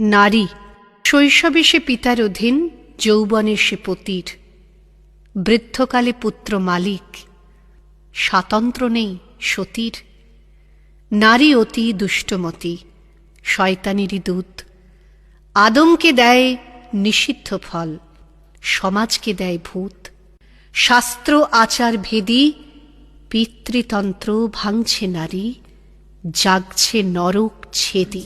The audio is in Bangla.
নারী শৈশবে সে পিতার অধীন, যৌবনে সে পতির, বৃদ্ধকালে পুত্র মালিক, স্বাতন্ত্র্য নেই সতীর। নারী অতি দুষ্টমতি, শয়তানেরই দূত, আদমকে দেয় নিষিদ্ধ ফল, সমাজকে দেয় ভূত। শাস্ত্র আচার ভেদী পিতৃতন্ত্র ভাঙছে নারী, জাগছে নরক ছেদি।